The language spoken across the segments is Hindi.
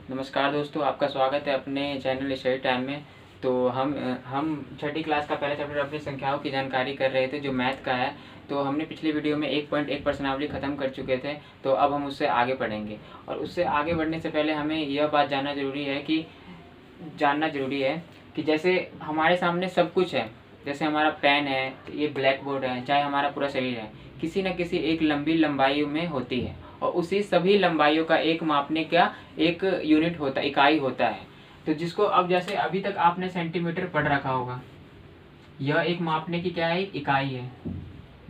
नमस्कार दोस्तों, आपका स्वागत है अपने चैनल स्टडी टाइम में। तो हम छठी क्लास का पहला चैप्टर अपनी संख्याओं की जानकारी कर रहे थे जो मैथ का है। तो हमने पिछली वीडियो में 1.1 प्रश्नावली ख़त्म कर चुके थे। तो अब हम उससे आगे बढ़ेंगे और उससे आगे बढ़ने से पहले हमें यह बात जानना ज़रूरी है कि जैसे हमारे सामने सब कुछ है, जैसे हमारा पेन है, ये ब्लैक बोर्ड है, चाहे हमारा पूरा शरीर है, किसी न किसी एक लंबी लंबाई में होती है और उसी सभी लंबाइयों का एक मापने का एक यूनिट होता, इकाई होता है। तो जिसको अब जैसे अभी तक आपने सेंटीमीटर पढ़ रखा होगा, यह एक मापने की क्या है, इकाई है,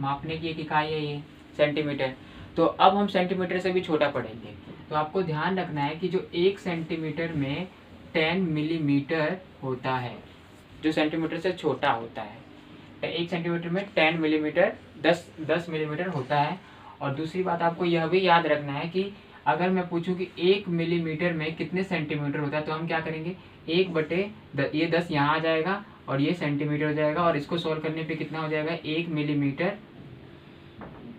मापने की एक इकाई है ये सेंटीमीटर। तो अब हम सेंटीमीटर से भी छोटा पढ़ेंगे। तो आपको ध्यान रखना है कि जो 1 सेंटीमीटर में 10 मिलीमीटर होता है, जो सेंटीमीटर से छोटा होता है, 1 सेंटीमीटर में 10 मिलीमीटर 10 मिलीमीटर होता है। और दूसरी बात आपको यह भी याद रखना है कि अगर मैं पूछूं कि 1 मिलीमीटर में कितने सेंटीमीटर होता है, तो हम क्या करेंगे, 1/10, ये 10 यहाँ आ जाएगा और ये सेंटीमीटर हो जाएगा। और इसको सॉल्व करने पे कितना हो जाएगा, 1 मिलीमीटर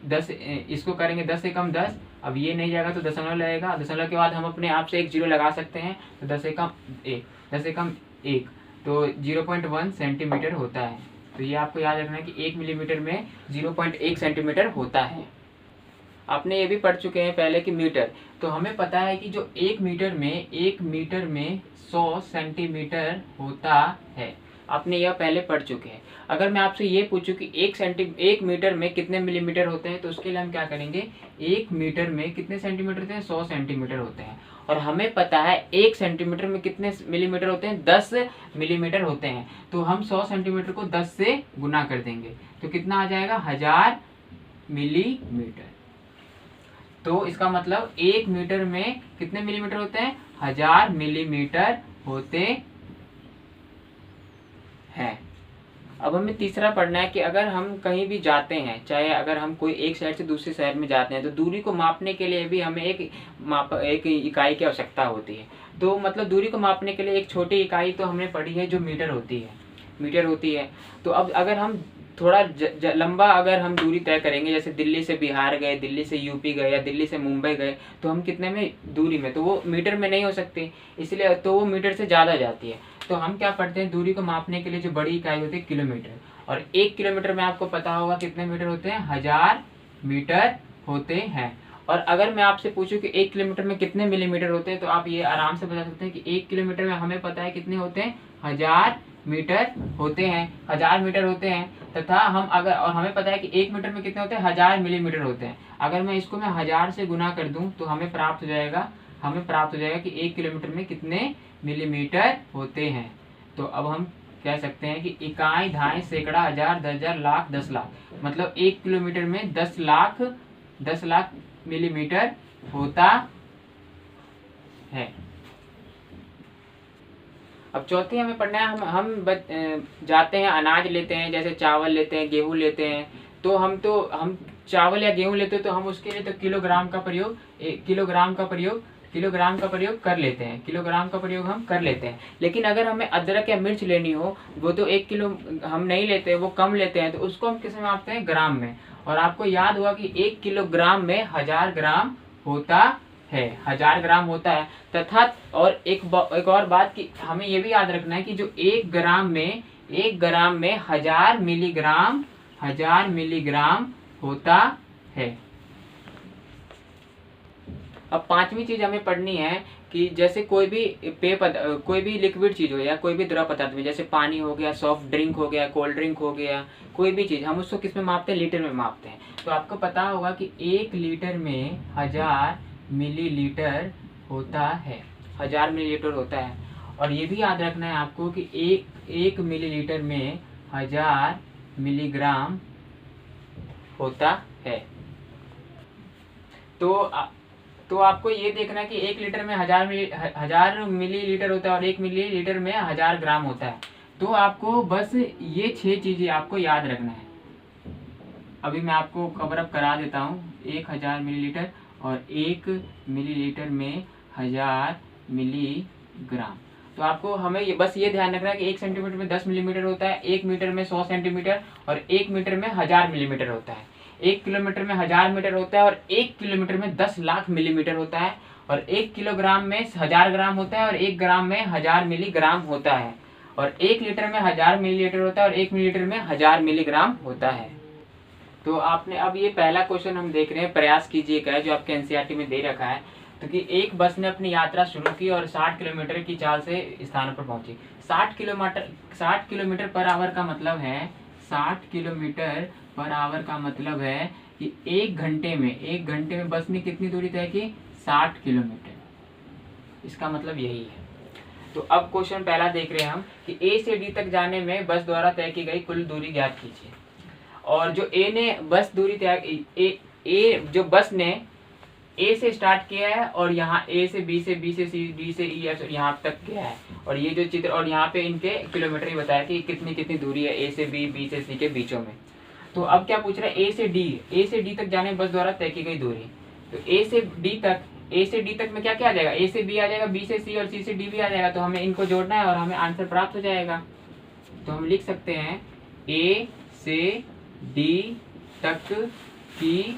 10, इसको करेंगे 10 से कम 10, अब ये नहीं जाएगा तो दशमलव लगेगा, दशमलव के बाद हम अपने आप से एक जीरो लगा सकते हैं। तो 10 से कम 1 तो 0.1 सेंटीमीटर होता है। तो ये आपको याद रखना है कि 1 मिलीमीटर में 0.1 सेंटीमीटर होता है। आपने ये भी पढ़ चुके हैं पहले कि मीटर, तो हमें पता है कि जो 1 मीटर में 100 सेंटीमीटर होता है। आपने यह पहले पढ़ चुके हैं। अगर मैं आपसे ये पूछूं कि 1 मीटर में कितने मिलीमीटर होते हैं, तो उसके लिए हम क्या करेंगे, 1 मीटर में कितने सेंटीमीटर होते हैं, 100 सेंटीमीटर होते हैं। और हमें पता है 1 सेंटीमीटर में कितने मिलीमीटर होते हैं, 10 मिलीमीटर होते हैं। तो हम 100 सेंटीमीटर को 10 से गुना कर देंगे तो कितना आ जाएगा, 1000 मिलीमीटर। तो इसका मतलब 1 मीटर में कितने मिलीमीटर होते हैं, 1000 मिलीमीटर होते हैं। अब हमें तीसरा पढ़ना है कि अगर हम कहीं भी जाते हैं, चाहे अगर हम कोई एक शहर से दूसरे शहर में जाते हैं, तो दूरी को मापने के लिए भी हमें एक इकाई की आवश्यकता होती है। तो मतलब दूरी को मापने के लिए एक छोटी इकाई तो हमने पढ़ी है जो मीटर होती है। तो अब अगर हम थोड़ा लंबा अगर हम दूरी तय करेंगे, जैसे दिल्ली से बिहार गए, दिल्ली से यूपी गए या दिल्ली से मुंबई गए, तो हम कितने में दूरी में, तो वो मीटर में नहीं हो सकती, इसलिए तो वो मीटर से ज़्यादा जाती है। तो हम क्या पढ़ते हैं, दूरी को मापने के लिए जो बड़ी इकाई होती है किलोमीटर। और 1 किलोमीटर में आपको पता होगा कितने मीटर होते हैं, 1000 मीटर होते हैं। और अगर मैं आपसे पूछूं कि 1 किलोमीटर में कितने मिलीमीटर होते हैं, तो आप ये आराम से बता सकते हैं कि 1 किलोमीटर में हमें पता है कितने होते हैं, 1000 मीटर होते हैं, 1000 मीटर होते हैं। तथा और हमें पता है कि 1 मीटर में कितने होते हैं, 1000 मिलीमीटर होते हैं। अगर मैं इसको 1000 से गुना कर दूं तो हमें प्राप्त हो जाएगा कि 1 किलोमीटर में कितने मिलीमीटर होते हैं। तो अब हम कह सकते हैं कि इकाई, धाई, सैकड़ा, हजार, 10,000, लाख, 10 लाख, मतलब 1 किलोमीटर में 10 लाख मिलीमीटर होता है। अब चौथी हमें पढ़ना है, हम जाते हैं, अनाज लेते हैं, जैसे चावल लेते हैं, गेहूं लेते हैं। तो हम चावल या गेहूं लेते हैं तो हम उसके लिए तो किलोग्राम का प्रयोग हम कर लेते हैं। लेकिन अगर हमें अदरक या मिर्च लेनी हो, वो तो 1 किलो हम नहीं लेते, वो कम लेते हैं, तो उसको हम किस में मापते हैं, ग्राम में। और आपको याद होगा कि 1 किलोग्राम में 1000 ग्राम होता है, 1000 ग्राम होता है। तथा और एक और बात कि हमें ये भी याद रखना है कि जो 1 ग्राम में 1000 मिलीग्राम होता है। अब पांचवी चीज हमें पढ़नी है कि जैसे कोई भी लिक्विड चीज हो या कोई भी द्रव पदार्थ में, जैसे पानी हो गया, सॉफ्ट ड्रिंक हो गया, कोल्ड ड्रिंक हो गया, कोई भी चीज, हम उसको किस में मापते हैं, लीटर में मापते हैं। तो आपको पता होगा कि 1 लीटर में 1000 मिलीलीटर होता है, 1000 मिलीलीटर होता है। और ये भी याद रखना है आपको कि एक मिलीलीटर में 1000 मिलीग्राम होता है। तो आपको ये देखना है कि 1 लीटर में 1000 मिलीलीटर होता है और 1 मिलीलीटर में 1000 ग्राम होता है। तो आपको बस ये 6 चीजें आपको याद रखना है। अभी मैं आपको कवर अप करा देता हूँ। 1000 मिलीलीटर और 1 मिलीलीटर में 1000 मिलीग्राम। तो आपको हमें बस ये ध्यान रखना है कि 1 सेंटीमीटर में 10 मिलीमीटर होता है, 1 मीटर में 100 सेंटीमीटर और 1 मीटर में 1000 मिलीमीटर होता है। 1 किलोमीटर में 1000 मीटर होता है और 1 किलोमीटर में 10 लाख मिलीमीटर होता है। और 1 किलोग्राम में 1000 ग्राम होता है और 1 ग्राम में 1000 मिलीग्राम होता है, और 1 लीटर में 1000 मिलीलीटर होता है और 1 मिलीलीटर में 1000 मिलीग्राम होता है। तो आपने अब ये पहला क्वेश्चन हम देख रहे हैं, प्रयास कीजिएगा, जो आपके एनसीईआरटी में दे रखा है। तो कि एक बस ने अपनी यात्रा शुरू की और 60 किलोमीटर की चाल से स्थान पर पहुंची। 60 किलोमीटर पर आवर का मतलब है 60 किलोमीटर पर आवर का मतलब है कि एक घंटे में बस ने कितनी दूरी तय की? 60 किलोमीटर। इसका मतलब यही है। तो अब क्वेश्चन पहला देख रहे हैं हम कि ए से डी तक जाने में बस द्वारा तय की गई कुल दूरी ज्ञात कीजिए। और जो ए ने बस दूरी तय जो बस ने ए से स्टार्ट किया है और यहाँ ए से बी से सी डी से ई एफ यहाँ तक गया है, और ये जो चित्र और यहाँ पे इनके किलोमीटर ही बताया कि कितनी दूरी है ए से बी से सी के बीचों में। तो अब क्या पूछ रहा है? ए से डी तक जाने बस द्वारा तय की गई दूरी। तो ए से डी तक में क्या क्या आ जाएगा? ए से बी आ जाएगा, बी से सी और सी से डी भी आ जाएगा। तो हमें इनको जोड़ना है और हमें आंसर प्राप्त हो जाएगा। तो हम लिख सकते हैं ए से डी तक की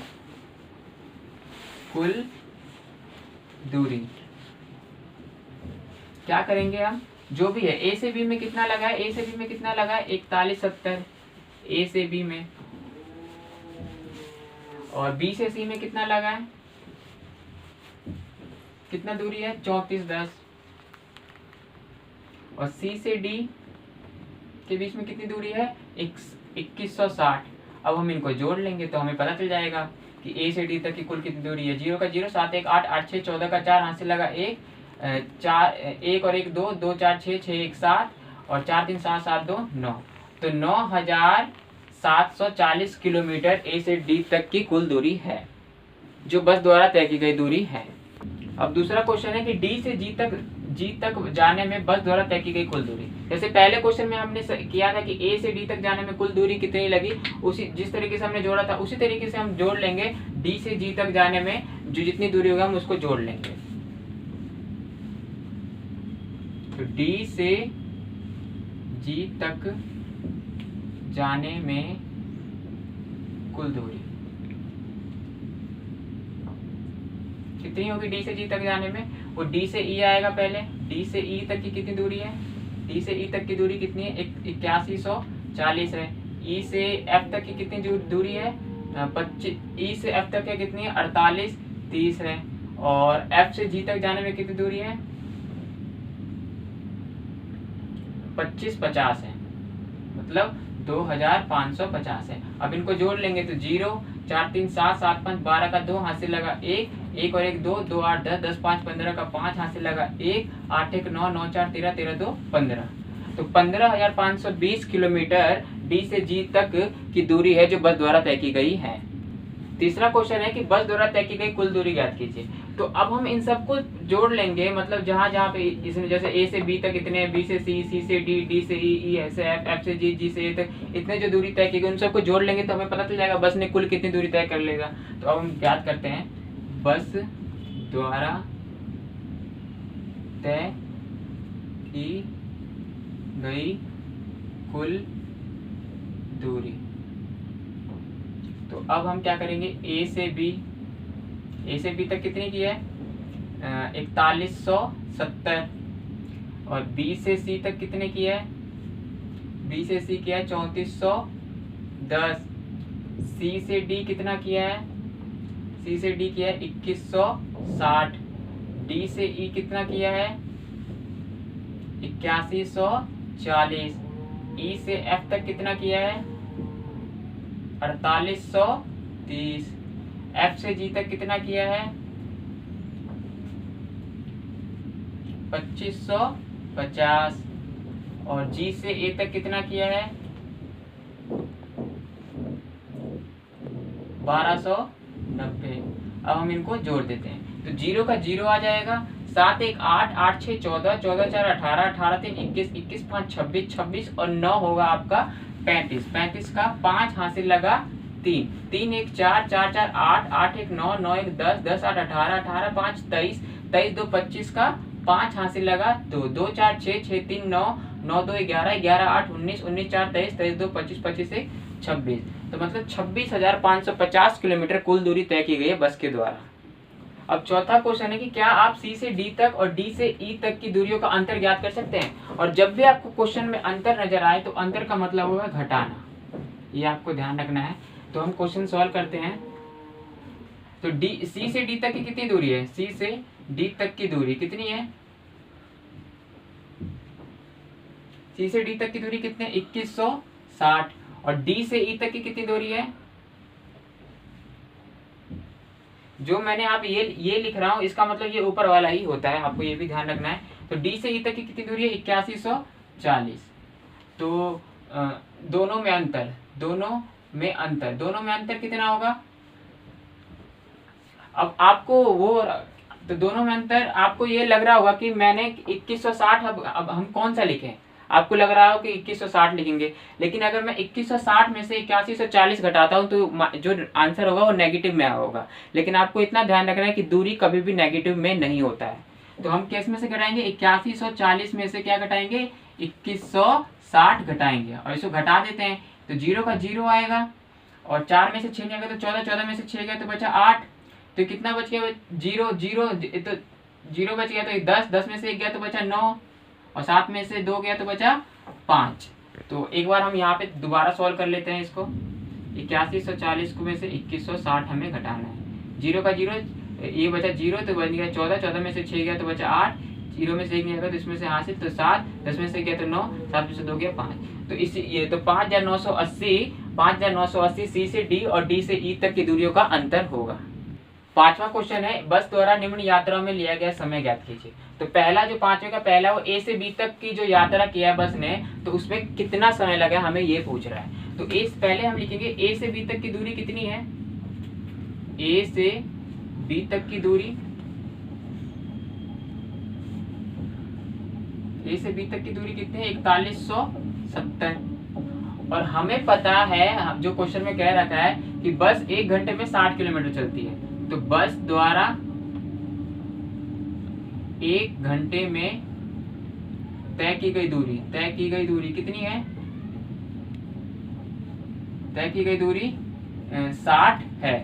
कुल दूरी। क्या करेंगे हम? जो भी है ए से बी में कितना लगा है? 41 70 ए से बी में, और बी से सी में कितना लगा है? कितना दूरी है? 34 10, और सी से डी के बीच में कितनी दूरी है? 2160। अब हम इनको जोड़ लेंगे तो हमें पता चल जाएगा कि ए से डी तक की कुल कितनी दूरी है। 0 का 0 7 1 8 8 6 14 का 4 हाथ से लगा 1 4 1 और 1 2 2 4 6 6 1 7 और 4 3 7 7 2 9। तो 9740 किलोमीटर ए से डी तक की कुल दूरी है, जो बस द्वारा तय की गई दूरी है। अब दूसरा क्वेश्चन है कि डी से जी तक जाने में बस द्वारा तय की गई कुल दूरी। जैसे पहले क्वेश्चन में हमने किया था कि ए से डी तक जाने में कुल दूरी कितनी लगी, उसी जिस तरीके से हमने जोड़ा था उसी तरीके से हम जोड़ लेंगे। डी से जी तक जाने में जो जितनी दूरी होगा हम उसको जोड़ लेंगे। तो डी से जी तक जाने में कुल दूरी कितनी होगी? डी से जी तक जाने में वो डी से ई आएगा पहले। डी से ई तक की कितनी दूरी है? डी से ई तक की दूरी कितनी है? 8140 है। ई से एफ तक की कितनी दूरी है? 25। ई से एफ तक कितनी है? 48 30 है। और एफ से जी तक जाने में कितनी दूरी है? 25 50 है, मतलब 2550 है। अब इनको जोड़ लेंगे तो 0 4 3 7 7 5 12 का 2 हाथ से लगा 1 1 और 1 2 2 8 10 10 5 15 का 5 हाथ से लगा 1 8 1 9 9 4 13 13 2 15। तो 15520 किलोमीटर डी से जी तक की दूरी है जो बस द्वारा तय की गई है। तीसरा क्वेश्चन है कि बस द्वारा तय की गई कुल दूरी ज्ञात कीजिए। तो अब हम इन सबको जोड़ लेंगे, मतलब जहां जहां पे इसमें जैसे ए से बी तक इतने, बी से सी, सी से डी, डी से ई, ई से एफ, एफ से जी, जी से ए तक इतने जो दूरी तय की गई उन सबको जोड़ लेंगे तो हमें पता चल जाएगा बस ने कुल कितनी दूरी तय कर लेगा। तो अब हम ज्ञात करते हैं बस द्वारा तय की गई कुल दूरी। तो अब हम क्या करेंगे? ए से बी तक कितनी की है? 4170। और बी से सी तक कितने की है? बी से सी किया है 3410। सी से डी कितना किया है? सी से डी किया है 2160। डी से ई कितना किया है? 8140। ई से एफ तक कितना किया है? 4830। एफ से जी तक कितना किया है? 2550। और जी से ए तक कितना किया है? 1290। अब हम इनको जोड़ देते हैं तो 0 का 0 आ जाएगा, 7 1 8 8 6 14 14 4 18 18 3 21 21 5 26 26 और 9 होगा आपका 35। 35 का 5 हाथ से लगा 3 3 1 4 4 4 8 8 1 9 9 1 10 10 8 18 18 5 23 23 2 25 का 5 हाथ से लगा 2 2 4 6 6 3 9 9 2 11 11 8 19 19 4 23 23 2 25 25 1 26। तो मतलब 26,550 किलोमीटर कुल दूरी तय की गई है बस के द्वारा। अब चौथा क्वेश्चन है कि क्या आप सी से डी तक और डी से ई तक की दूरियों का अंतर ज्ञात कर सकते हैं। और जब भी आपको क्वेश्चन में अंतर नजर आए तो अंतर का मतलब होगा घटाना, ये आपको ध्यान रखना है। तो हम क्वेश्चन सॉल्व करते हैं। तो डी सी से डी तक की कितनी दूरी है, सी से डी तक की दूरी कितनी है, सी से डी तक की दूरी कितनी है 2160। और डी से ई तक की कितनी दूरी है, जो मैंने आप ये लिख रहा हूं इसका मतलब ये ऊपर वाला ही होता है, आपको ये भी ध्यान रखना है। तो डी से ई तक की कितनी दूरी है 8140। तो दोनों में अंतर कितना होगा। अब आपको तो दोनों में अंतर आपको ये लग रहा होगा कि मैंने 2160, अब हम कौन सा लिखें, आपको लग रहा हो कि 2160 लिखेंगे, लेकिन अगर मैं 2160 में से 8140 घटाता हूं तो जो आंसर होगा वो नेगेटिव में होगा। लेकिन आपको इतना ध्यान रखना है कि दूरी कभी भी नेगेटिव में नहीं होता है। तो हम किस में से घटाएंगे, 8140 में से क्या घटाएंगे 2160 घटाएंगे, और इसको घटा देते हैं तो 0 का 0 आएगा, और 4 में से 6 जाएगा तो 14, 14 में से 6 गया तो बचा 8। तो कितना बच गया 0 0, तो 0 बच गया तो 10, 10 में से 1 गया तो बचा 9, और 7 में से 2 गया तो बचा 5। तो एक बार हम यहाँ पे दोबारा सॉल्व कर लेते हैं इसको। 8140 में से 2160 हमें घटाना है। 0 का 0, ये बचा 0 तो बन गया 14, 14 में से 6 गया तो बचा 8, 0 में से 1 नहीं आएगा तो इसमें से हासिल तो 7, 10 में से गया तो 9, 7 में से 2 गया 5। तो इसी ये तो 5980 सी से डी और डी से ई तक की दूरियों का अंतर होगा। पांचवा क्वेश्चन है, बस द्वारा निम्न यात्राओं में लिया गया समय ज्ञात कीजिए। तो पहला जो पांचवे का पहला वो ए से बी तक की जो यात्रा किया है बस ने, तो उसमें कितना समय लगा हमें ये पूछ रहा है। तो पहले हम लिखेंगे ए से बी तक की दूरी कितनी है, ए से बी तक की दूरी, ए से बी तक की दूरी कितनी है 4170। और हमें पता है जो क्वेश्चन में कह रखा है कि बस 1 घंटे में 60 किलोमीटर चलती है। तो बस द्वारा 1 घंटे में तय की गई दूरी कितनी है, तय की गई दूरी 60 है।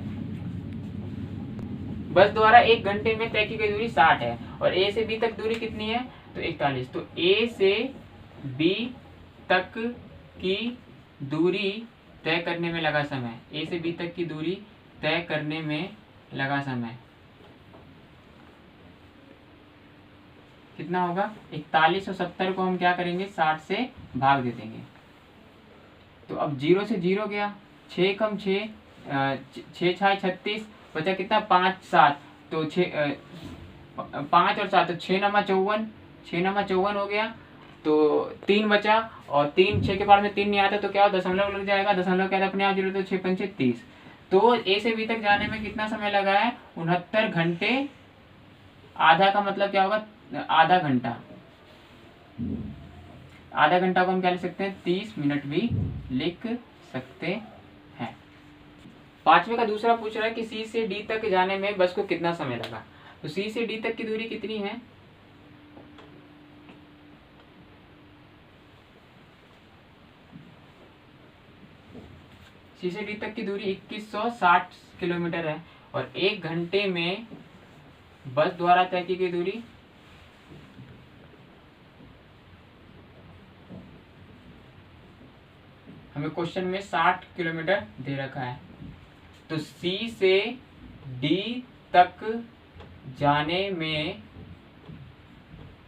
बस द्वारा 1 घंटे में तय की गई दूरी 60 है। और ए से बी तक दूरी कितनी है तो 41। तो ए से बी तक की दूरी तय करने में लगा समय, ए से बी तक की दूरी तय करने में लगा समय कितना होगा 4170 को हम क्या करेंगे 60 से भाग दे देंगे। तो अब 0 से 0 गया, 6 कम 6, 6 6 36, बचा कितना 5 7, तो 5 और 7 तो 6 नमा 54, 6 नमा 54 हो गया। तो 3 बचा, और 3 6 के बाद में 3 नहीं आता तो क्या हो दशमलव लग जाएगा, दशमलव क्या था अपने आप 0, तो 6 पंचे 30। तो ए से बी तक जाने में कितना समय लगा है 69 घंटे। आधा का मतलब क्या होगा आधा घंटा, आधा घंटा को हम क्या लिख सकते हैं 30 मिनट भी लिख सकते हैं। पांचवे का दूसरा पूछ रहा है कि सी से डी तक जाने में बस को कितना समय लगा। तो सी से डी तक की दूरी कितनी है, सी से डी तक की दूरी 2160 किलोमीटर है। और 1 घंटे में बस द्वारा तय की गई दूरी हमें क्वेश्चन में 60 किलोमीटर दे रखा है। तो सी से डी तक जाने में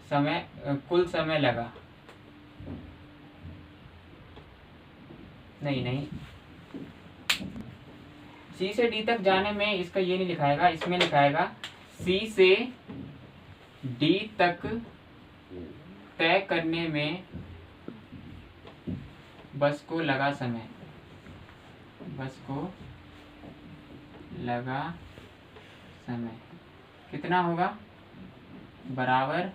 समय कुल समय लगा, नहीं सी से डी तक जाने में इसका ये नहीं लिखाएगा, इसमें लिखाएगा सी से डी तक तय करने में बस को लगा समय, बस को लगा समय कितना होगा बराबर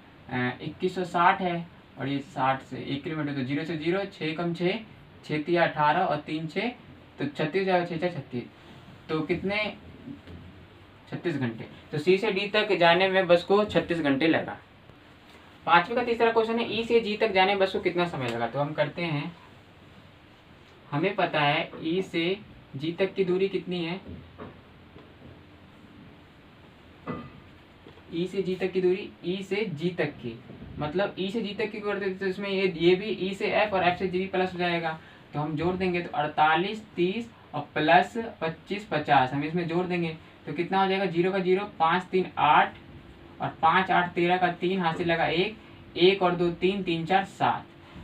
2160 है, और ये 60 से 1 किलोमीटर, तो 0 से 0, 6 कम 6, 6 3 18 और 3 6 तो 36 जाएगा, 6 6 36, तो कितने 36 घंटे। तो सी से डी तक जाने में बस को 36 घंटे लगा। पांचवे का तीसरा क्वेश्चन है ई से जी तक जाने में बस को कितना समय लगा। तो हम करते हैं, हमें पता है ई से जी तक की दूरी कितनी है ई से जी तक की दूरी, ई से जी तक की, मतलब ई से जी तक की करते तो इसमें ये भी ई से एफ और एफ से जी प्लस हो जाएगा। तो हम जोड़ देंगे तो 48 30 और प्लस 25 50 हम इसमें जोड़ देंगे तो कितना हो जाएगा, 0 का 0 5 3 8 और 5 8 13 का 3 हाथ से लगा 1 1 और 2 3 3 4 7।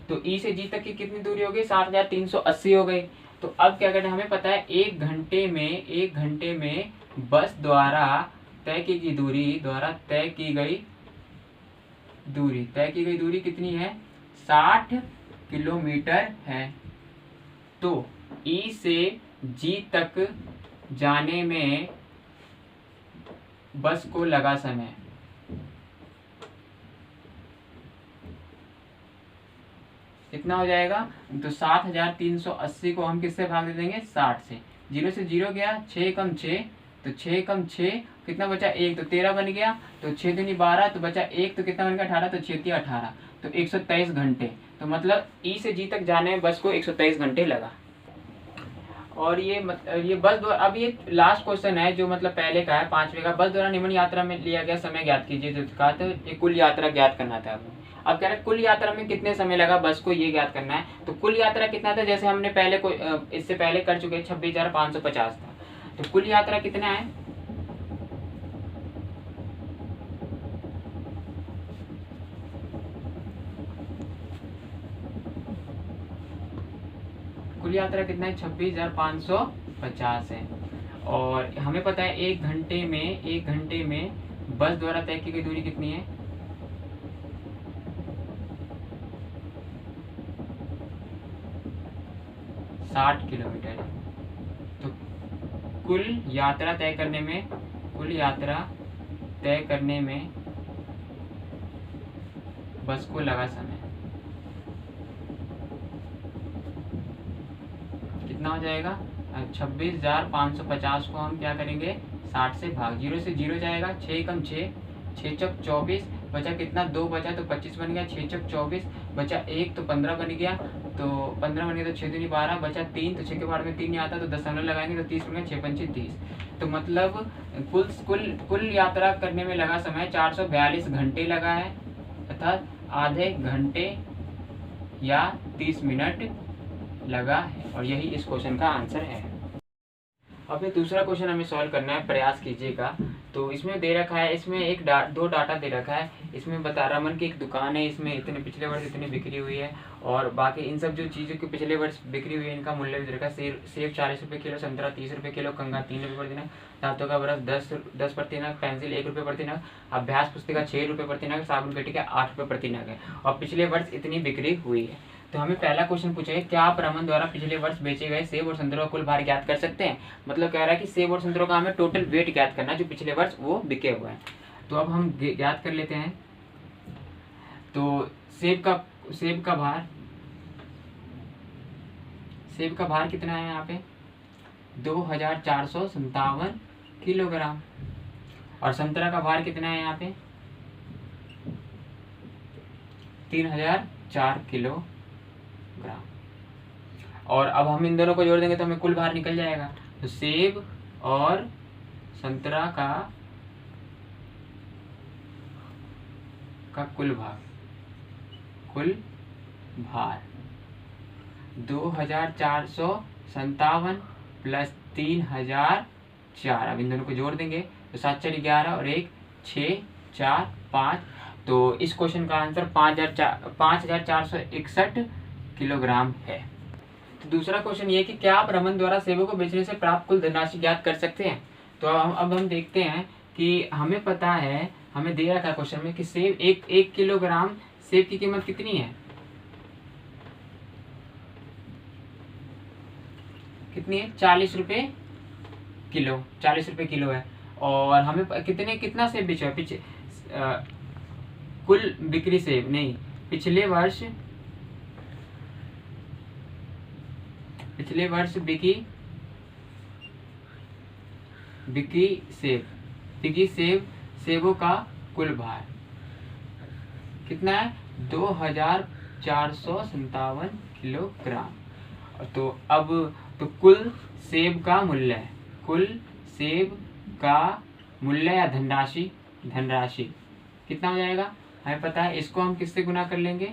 तो ई से जी तक की कितनी दूरी हो गई, 7380 हो गई। तो अब क्या करना है, हमें पता है 1 घंटे में बस द्वारा तय की गई दूरी कितनी है, 60 किलोमीटर है। तो ई से जी तक जाने में बस को लगा समय कितना हो जाएगा, तो 7380 को हम किससे भाग दे देंगे, 60 से। 0 से 0 गया, 6 कम 6 तो 6 कम 6 कितना बचा, 1 तो 13 बन गया, तो 6 दूनी 12 तो बचा 1 तो कितना बन गया 18, तो 6 3 18 तो 123 घंटे। तो मतलब ई से जी तक जाने में बस को 123 घंटे लगा। और ये बस द्वारा, अब ये लास्ट क्वेश्चन है जो मतलब पहले का है 5वें का, बस द्वारा निम्न यात्रा में लिया गया समय ज्ञात कीजिए। जो कहा तो ये कुल यात्रा ज्ञात करना था। अब कह रहे हैं कुल यात्रा में कितने समय लगा बस को, ये ज्ञात करना है। तो कुल यात्रा कितना था, जैसे हमने पहले को इससे पहले कर चुके 26,550 था। तो कुल यात्रा कितना है, कुल यात्रा कितना है, 26,550 है। और हमें पता है 1 घंटे में बस द्वारा तय की गई दूरी कितनी है, 60 किलोमीटर है। तो कुल यात्रा तय करने में बस को लगा समय कितना हो जाएगा, 26,550 को हम क्या करेंगे 60 से भाग, 0 से 0 जाएगा, 6 कम 6 6 चौक 24 बचा कितना, 2 बचा तो 25 बन गया, 6 चौक 24 बचा 1 तो 15 बन गया, तो 15 बन गया तो 6 दूनी 12 बचा 3 तो 6 के बाद में 3 नहीं आता तो दशमलव लगाएंगे तो 30 बन गया, 6 पंचे 30। तो मतलब कुल यात्रा करने में लगा समय 442 घंटे लगा है, अर्थात आधे घंटे या 30 मिनट लगा है। और यही इस क्वेश्चन का आंसर है। अब ये दूसरा क्वेश्चन हमें सॉल्व करना है, प्रयास कीजिएगा। तो इसमें दे रखा है, इसमें दो डाटा दे रखा है। इसमें बता रमन की एक दुकान है, इसमें इतने पिछले वर्ष इतनी बिक्री हुई है, और बाकी इन सब जो चीज़ों की पिछले वर्ष बिक्री हुई है इनका मूल्य भी दे रखा है। सेब 40 रुपये किलो, संतरा 30 रुपये किलो, कंगा 3 रुपये प्रति नग, दांतों का ब्रश 10 प्रति नग, पेंसिल 1 रुपये प्रति नग, अभ्यास पुस्तिका 6 रुपये प्रति नग, साबुन पेटी का 8 रुपये प्रति नग है, और पिछले वर्ष इतनी बिक्री हुई है। तो हमें पहला क्वेश्चन पूछा है, क्या आप रमन द्वारा पिछले वर्ष बेचे गए सेब और संतरों का कुल भार ज्ञात कर सकते हैं। मतलब कह रहा है कि सेब और संतरों का हमें टोटल वेट ज्ञात करना है जो पिछले वर्ष वो बिके हुए हैं। तो अब हम ज्ञात कर लेते हैं। तो सेब का भार कितना है यहाँ पे, 2457 किलोग्राम। और संतरा का भार कितना है यहाँ पे, 3004 किलोग्राम। और अब हम इन दोनों को जोड़ देंगे तो हमें कुल भार निकल जाएगा। तो सेब और संतरा का कुल भार 2457 प्लस 3004। अब इन दोनों को जोड़ देंगे तो 7 4 11 और 1 6 4 5। तो इस क्वेश्चन का आंसर 5461 किलोग्राम है। तो दूसरा क्वेश्चन ये कि क्या आप रमन द्वारा सेबों को बेचने से प्राप्त कुल धनराशि ज्ञात कर सकते हैं। तो अब हम देखते हैं कि हमें पता है, हमें दे रखा है क्वेश्चन में कि सेब एक किलोग्राम सेब की कीमत कितनी है, कितनी है, 40 रुपये किलो, 40 रुपये किलो है। और हमें कितना सेब बेचा है, कुल बिक्री सेब नहीं, पिछले वर्ष बिकी सेबों का कुल भार कितना है, 2457 किलोग्राम। तो अब कुल सेब का मूल्य या धनराशि धनराशि कितना हो जाएगा, हमें पता है। इसको हम किससे गुना कर लेंगे,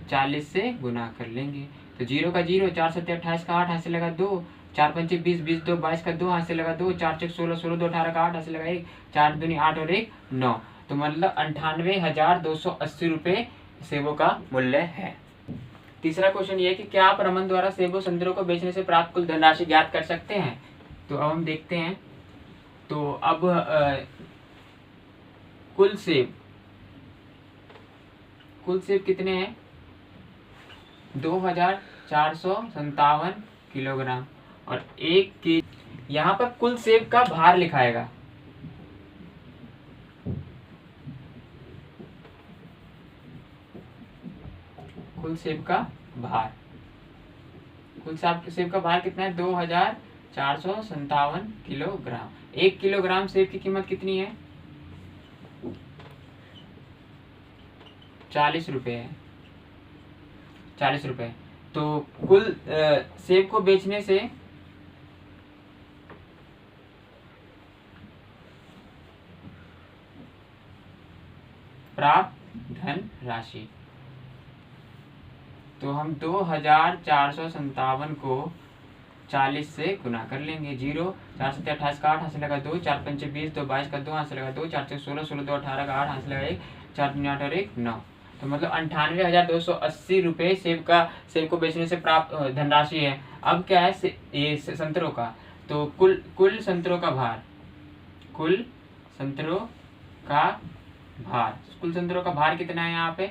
40 से गुना कर लेंगे। तो 0 का 0, 4 7 28 का 8, हाथ से लगा 2, 4 5 20, 20 2 22 का 2, हाथ से लगा 2, 4 6 16, 16 2 18 का 8, हाथ से लगा 1, 4 दूनी 8 और 1 9। तो मतलब 98,280 रुपये सेबों का मूल्य है। तीसरा क्वेश्चन ये है कि क्या आप रमन द्वारा सेबों संतरों को बेचने से प्राप्त कुल धनराशि ज्ञात कर सकते हैं। तो अब हम देखते हैं। तो अब कुल सेब कितने हैं, 2457 किलोग्राम। और 1 के यहाँ पर कुल सेब का भार लिखाएगा। कुल सेब का भार, कुल सेब का भार कितना है, 2457 किलोग्राम। 1 किलोग्राम सेब की कीमत कितनी है, 40 रुपये है, 40 रुपये। तो कुल सेब को बेचने से प्राप्त धन राशि, तो हम 2457 को 40 से गुना कर लेंगे। 0 4 7 28 का 8, हाथ से लगा 2, 4 5 20, 2 22 का 2, हाथ से लगा 2, 4 6 16, 16 2 18 का 8, हाथ से लगा 1, 4 दूनी 8 और 1 9। तो मतलब 98,280 रुपये सेब को बेचने से प्राप्त धनराशि है। अब क्या है, ये संतरों का, तो कुल संतरों का भार, कुल संतरों का भार कितना है यहाँ पे,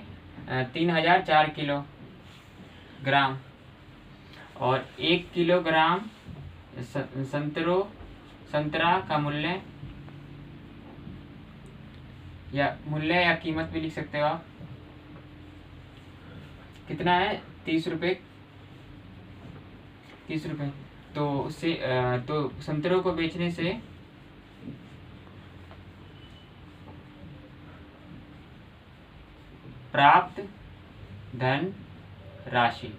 3004 किलोग्राम। और 1 किलोग्राम संतरा का मूल्य या कीमत भी लिख सकते हो आप, कितना है, 30 रुपये। तो उससे तो संतरों को बेचने से प्राप्त धन राशि,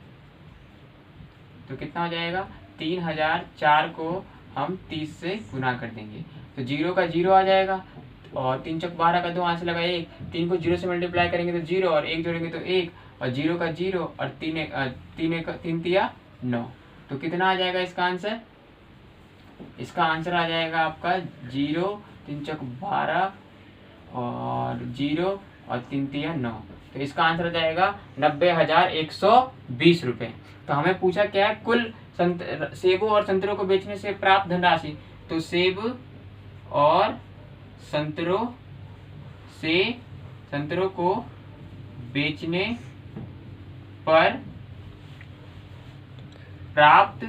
तो कितना हो जाएगा, 3004 को हम 30 से गुना कर देंगे। तो 0 का 0 आ जाएगा, और 3 चौक 12 का 2, हाथ से लगा 1, 3 को 0 से मल्टीप्लाई करेंगे तो 0, और 1 जोड़ेंगे तो 1, और 0 का 0, और 3 तिया 9। तो कितना आ जाएगा इसका आंसर, इसका आंसर आ जाएगा आपका 0, 3 चौक 12 और 0 और 3 तिया 9। तो इसका आंसर आ जाएगा 90,120 रुपये। तो हमें पूछा क्या है, कुल सेबों और संतरों को बेचने से प्राप्त धनराशि। तो सेब और संतरों को बेचने पर प्राप्त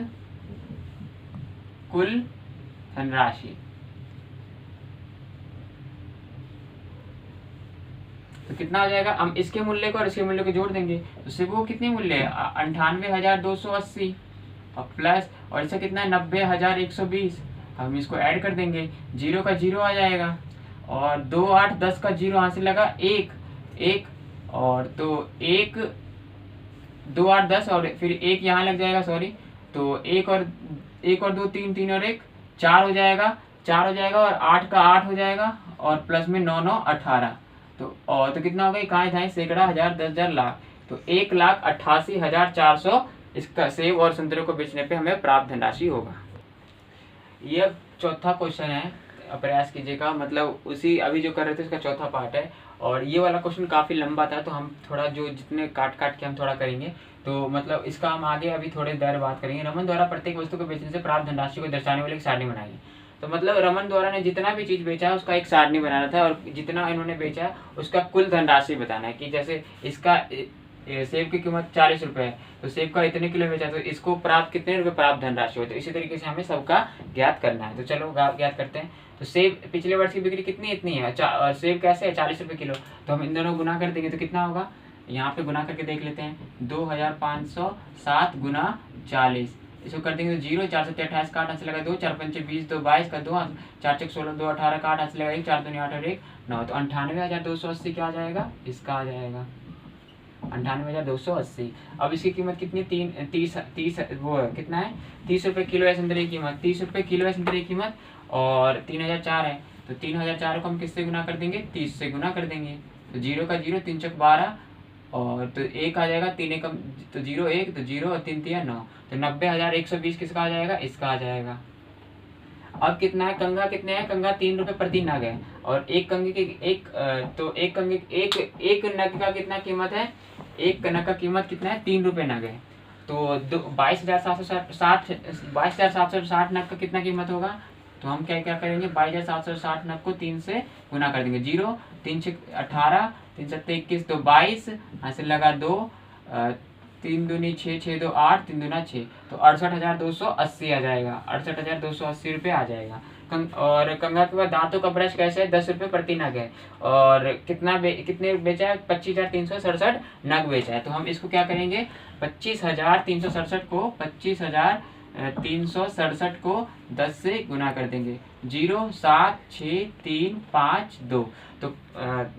कुल धनराशि, तो कितना आ जाएगा, हम इसके मूल्य को और इसके मूल्य को जोड़ देंगे। तो सेबों कितने मूल्य है, 98,280 और प्लस, और इसका कितना है, 90,120। हम इसको ऐड कर देंगे, 0 का 0 आ जाएगा, और 2 8 10 का 0, हाथ से लगा 1, और तो 1 2 8 10, और फिर 1 यहाँ लग जाएगा, सॉरी। तो 1 और 2 3, 3 और 1 4 हो जाएगा, और 8 का 8 हो जाएगा, और प्लस में 9 9 18। तो कितना हो गया, इकाई धाई सैकड़ा हजार 10,000 लाख। तो 1,88,400 इसका सेब और संतरों को बेचने पे हमें प्राप्त धनराशि होगा। यह चौथा क्वेश्चन है, प्रयास कीजिएगा, मतलब उसी अभी जो कर रहे थे उसका चौथा पार्ट है। और ये वाला क्वेश्चन काफ़ी लंबा था, तो हम थोड़ा जितने काट के हम थोड़ा करेंगे, तो मतलब इसका हम आगे अभी थोड़े देर बात करेंगे। रमन द्वारा प्रत्येक वस्तु को बेचने से प्राप्त धनराशि को दर्शाने वाली एक सारणी बनाई। तो मतलब रमन द्वारा ने जितना भी चीज़ बेचा है उसका एक सारणी बनाना था, और जितना इन्होंने बेचा है उसका कुल धनराशि बताना है। कि जैसे इसका सेब की कीमत 40 रुपये है, तो सेब का इतने किलो बेचा, तो इसको प्राप्त कितने रुपये प्राप्त धनराशि होती है। इसी तरीके से हमें सबका ज्ञात करना है। तो चलो ज्ञात करते हैं। तो सेब पिछले वर्ष की बिक्री कितनी इतनी है, और सेब कैसे है, 40 रुपये किलो। तो हम इन दोनों गुना कर देंगे तो कितना होगा, यहाँ पे गुना करके देख लेते हैं। 2,507 गुना 40, इसको कर देंगे तो 0, 4 7 28 का 8, हाथ से लगा 2, 4 5 20, 2 22 का 2, 4 6 16 2 18 का 8, हाथ से लगा 1, 4 दूनी 8 और 1 9। तो 98,280 क्या आ जाएगा, इसका आ जाएगा 98,280। अब इसकी कीमत कितनी, 30 वो है, कितना है, 30 रुपये किलो है संतरे की कीमत, 30 रुपये किलो है संतरे की कीमत, और 3,004 है। तो 3004 को हम किससे गुना कर देंगे, 30 से गुना कर देंगे। तो 0 का 0, 3 चौक 12, और तो 1 आ जाएगा, 3 एकम तो 0 1, तो 0 और 3 3 9, तो 90,120 किसका आ जाएगा, इसका आ जाएगा। अब कितना है, कंघा कितने हैं, कंघा 3 रुपये प्रति नग है, और एक कंघे की एक नग का कितना कीमत है, एक नग का कीमत कितना है, 3 रुपये नग है। तो 22,760 नग का कितना कीमत होगा, तो हम क्या क्या करेंगे, 22,760 नग को 3 से गुना कर देंगे। 0 3 6 18, 3 7 21, तो 22, यहाँ से लगा 2, 3 दूनी 6, 6 2 8, 3 दूना 6, तो 68,280 आ जाएगा, 68,280 रुपये आ जाएगा। और कंघा के बाद दांतों का ब्रश कैसे है, 10 रुपये प्रति नग है, और कितने बेचा है, 25,367 नग बेचा है। तो हम इसको क्या करेंगे, 25,367 को 10 से गुना कर देंगे। 0 7 6 3 5 2, तो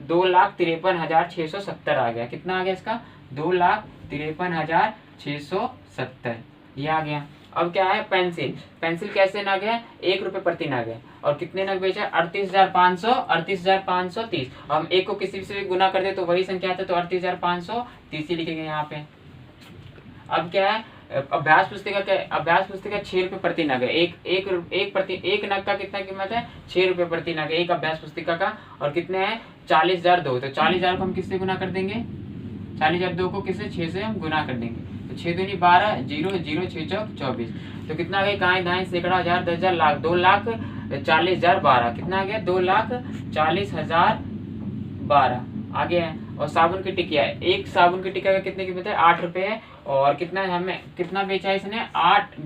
2,53,670 आ गया। कितना आ गया इसका, 2,53,670, ये आ गया। अब क्या है, पेंसिल कैसे नग है, 1 रुपये प्रति नग है, और कितने नग बेचा, 38,530। हम एक को किसी से भी गुना कर दे तो वही संख्या आता है, तो 38,530 ही लिखेंगे यहाँ पे। अब क्या है, अभ्यास पुस्तिका 6 रुपये प्रति नग है। एक नग का कितना कीमत है, 6 रुपये प्रति नग है एक अभ्यास पुस्तिका का, और कितने हैं, 40,002। तो 40,000 को हम किससे गुना कर देंगे, 40,002 को किससे, 6 से हम गुना कर देंगे। तो 6 दूनी 12, 0 0 6 चौक 24, तो कितना आ गया, काएं दाएं सैकड़ा हजार 10,000 लाख, 2,40,012, कितना आ गया, 2,40,012 आ गया है। और साबुन की टिकिया, एक साबुन की टिकिया का कितने कीमत है, 8 रुपये है, और कितना बेचा है इसने,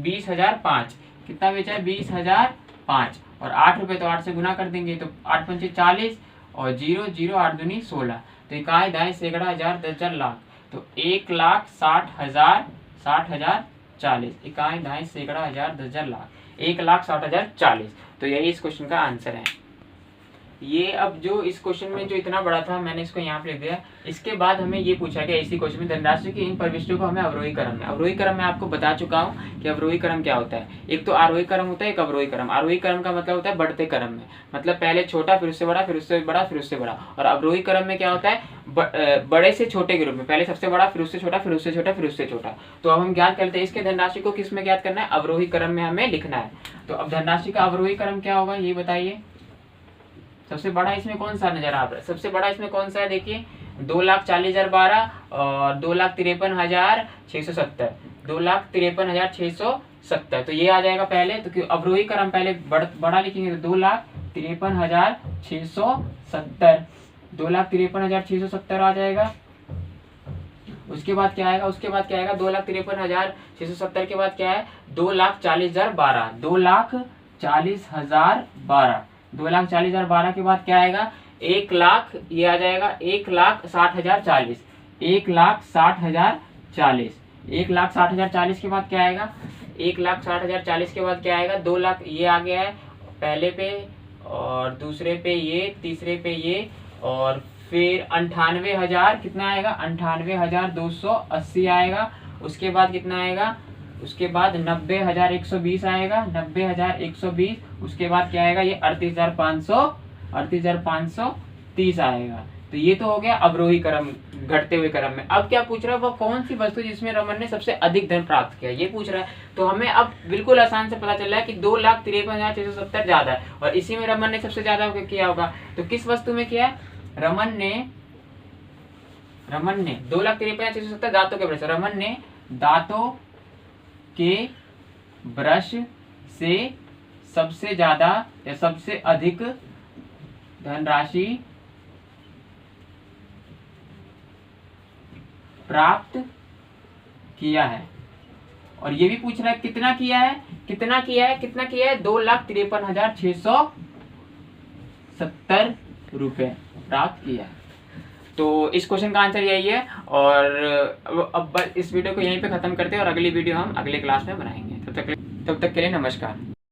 20,005, कितना बेचा है, 20,005, और 8 रुपये, तो 8 से गुना कर देंगे, तो 8 पंचे 40, और 0 0 8 दूनी 16, तो इकाई दाएं सैकड़ा हजार 10,000 लाख, तो 1,60,040, इकाई दाएं सैकड़ा हजार 10,000 लाख, 1,60,040। तो यही इस क्वेश्चन का आंसर है। ये अब जो इस क्वेश्चन में जो इतना बड़ा था, मैंने इसको यहाँ पे लिख दिया। इसके बाद हमें ये पूछा गया इसी क्वेश्चन में, धनराशि की इन प्रविष्टियों को हमें अवरोही क्रम में आपको बता चुका हूँ कि अवरोही क्रम क्या होता है। एक तो आरोही क्रम होता है, एक अवरोही क्रम। आरोही क्रम का मतलब होता है बढ़ते क्रम में, मतलब पहले छोटा, फिर उससे बड़ा, फिर उससे बड़ा, फिर उससे बड़ा। और अवरोही क्रम में क्या होता है, बड़े से छोटे के रूप में, पहले सबसे बड़ा, फिर उससे छोटा, फिर उससे छोटा, फिर उससे छोटा। तो अब हम ज्ञात करते हैं इसके धनराशि को किस में ज्ञात करना है, अवरोही क्रम में हमें लिखना है। तो अब धनराशि का अवरोही क्रम क्या होगा, ये बताइए। सबसे बड़ा इसमें कौन सा नजर आ रहा है, सबसे बड़ा इसमें कौन सा है, देखिए 2,40,012 और 2,53,670, 2,53,670, तो ये आ जाएगा पहले। तो अवरोही क्रम पहले बड़ा लिखेंगे, तो 2,53,670, 2,53,670 आ जाएगा। उसके बाद क्या आएगा, 2,53,670 के बाद क्या है, 2,40,012, 2,40,012 के बाद क्या आएगा, 1,00,000, ये आ जाएगा 1,60,040, 1,60,040, 1,60,040 के बाद क्या आएगा, 1,60,040 के बाद क्या आएगा, 2 लाख, ये आ गया है पहले पे, और दूसरे पे ये, तीसरे पे ये, और फिर 98,000 कितना आएगा, 98,280 आएगा। उसके बाद कितना आएगा, उसके बाद 90,120 आएगा, 90,120। उसके बाद क्या आएगा, ये 38,530 आएगा। तो ये तो हो गया अवरोही क्रम, घटते हुए क्रम में। अब क्या पूछ रहा है, वो कौन सी वस्तु जिसमें रमन ने सबसे अधिक धन प्राप्त किया, ये पूछ रहा है। तो हमें अब बिल्कुल आसान से पता चल रहा है कि 2,53,670 ज्यादा है, और इसी में रमन ने सबसे ज्यादा किया होगा। तो किस वस्तु में किया है, रमन ने 2,53,670 दांतों के ब्रश, रमन ने दांतों के ब्रश से सबसे ज्यादा या सबसे अधिक धनराशि प्राप्त किया है। और ये भी पूछ रहा है कितना किया है, 2,53,670 रुपए प्राप्त किया है। तो इस क्वेश्चन का आंसर यही है। और अब इस वीडियो को यहीं पे खत्म करते हैं, और अगली वीडियो हम अगले क्लास में बनाएंगे। तब तक के लिए नमस्कार।